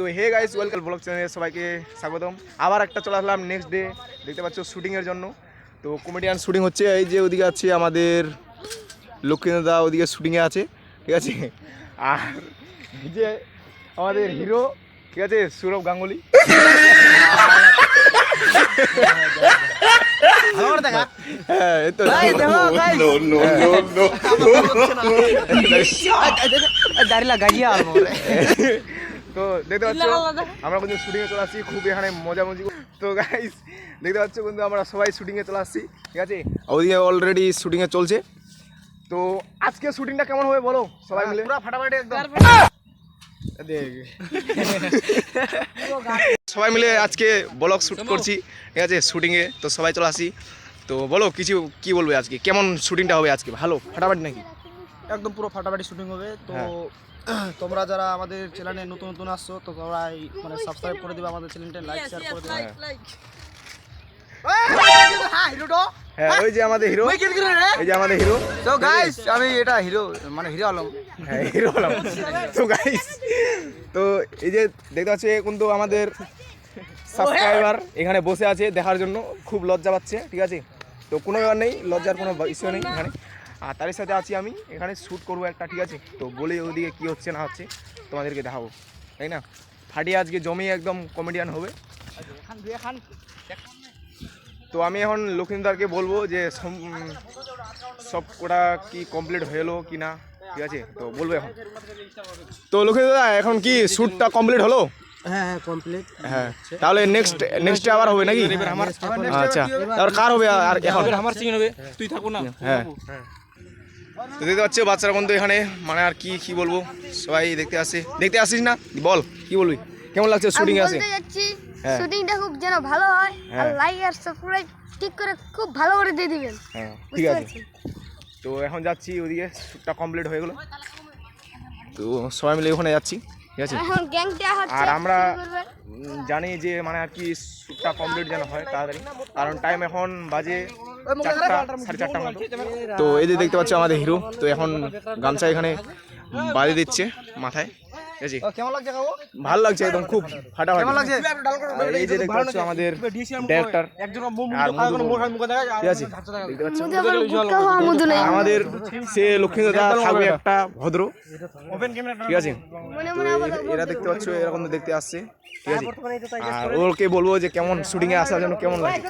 So hey guys, welcome blog চ্যানেলে সবাইকে স্বাগতম। আবার একটা চলে আসলাম নেক্সট ডে, দেখতে পাচ্ছ শুটিংয়ের জন্য। তো কমেডিয়ান শুটিং হচ্ছে, এই যে ওদিকে আছে আমাদের লক্ষ্মীদা, ওদিকে শুটিংয়ে আছে, ঠিক আছে। আর যে আমাদের হিরো, ঠিক আছে, সৌরভ গাঙ্গুলি। হ্যাঁ, এই তো তো দেখতে পাচ্ছ আমরা কিন্তু শুটিংয়ে চলে আসছি, খুব এখানে মজামজি। তো গাইস দেখতে পাচ্ছ কিন্তু আমরা সবাই শুটিংয়ে চলে আসছি, ঠিক আছে। ওদিকে অলরেডি শুটিংয়ে চলছে। তো আজকে শুটিংটা কেমন হবে বলো সবাই মিলে? পুরো ফাটাফাটি একদম। সবাই মিলে আজকে ব্লগ শুট করছি, ঠিক আছে, শুটিংয়ে। তো সবাই চলে আসি। তো বলো কিছু, কি বলবে আজকে কেমন শুটিংটা হবে আজকে? ভালো ফাটাফাটি নাকি? একদম পুরো ফাটাফাটি শুটিং হবে। তো তোমরা যারা আমাদের চ্যানেলে নতুন নতুন আসছো, তো সবাই মানে সাবস্ক্রাইব করে দিবে আমাদের চ্যানেলটা, লাইক শেয়ার করে দিবে। হ্যাঁ, ওই যে আমাদের হিরো, এই যে আমাদের হিরো। তো গাইস আমি এটা হিরো, মানে হিরো আলম। হ্যাঁ, হিরো আলম। তো গাইস, তো এই যে দেখতে পাচ্ছি কিন্তু আমাদের সাবস্ক্রাইবার এখানে বসে আছে দেখার জন্য, খুব লজ্জা পাচ্ছে, ঠিক আছে। তো কোনো ব্যাপার নেই, লজ্জার কোনো ইস্যু নেই এখানে। আর তার সাথে আছি আমি, এখানে শ্যুট করবো একটা, ঠিক আছে। তো বলি ওদিকে কী হচ্ছে না হচ্ছে তোমাদেরকে দেখাবো, তাই না। ফাটিয়ে আজকে জমিয়ে একদম কমেডিয়ান হবে। তো আমি এখন লক্ষ্মীদারকে বলবো যে সব কোটা কি কমপ্লিট হলো কি না, ঠিক আছে। তো বলবো এখন। তো লক্ষ্মীদা এখন কি শ্যুটটা কমপ্লিট হলো? হ্যাঁ কমপ্লিট। হ্যাঁ, তাহলে নেক্সট আবার হবে নাকি? আচ্ছা, তারপর কার হবে? আর এখন আমার সিন হবে, তুই থাকো না। হ্যাঁ, তো দেখতে পাচ্ছ বাচ্চারা বন্ধু এখানে, মানে আর কি কি বলবো, সবাই দেখতে আসিস না, বল কি বলবি, কেমন লাগছে শুটিং এ? আছে শুটিংটা খুব যেন ভালো হয়, আর লাইক আর সাবস্ক্রাইব ঠিক করে খুব ভালো করে দিয়ে দিবেন। হ্যাঁ, ঠিক আছে। তো এখন যাচ্ছি ওদিকে, শ্যুটটা কমপ্লিট হয়ে গেল। তো সবাই মিলে ওখানে যাচ্ছি, ঠিক আছে। এখন গ্যাংটা হচ্ছে, আর আমরা জানি যে মানে আর কি শ্যুটটা কমপ্লিট যেন হয় তাড়াতাড়ি, কারণ টাইম এখন বাজে 4:30 মতো। তো এই যে দেখতে পাচ্ছ আমাদের হিরো, তো এখন গামছা এখানে বাঁধে দিচ্ছে মাথায়, ঠিক আছে। কেমন লাগছে কাকু? ভালো লাগছে একদম, খুব ফাটাফাটি। কেমন লাগছে? আর এই যে দেখতে পাচ্ছ আমাদের ডাইরেক্টর, ঠিক আছে, দেখতে পাচ্ছ আমাদের সে লক্ষ্মীদা থাকবে একটা ভদ্র, ঠিক আছে। তো এরা দেখতে পাচ্ছ এরকম দেখতে আসছে, ঠিক আছে। আর ওকে বলবো যে কেমন শুটিং এ আসার জন্য কেমন লাগে।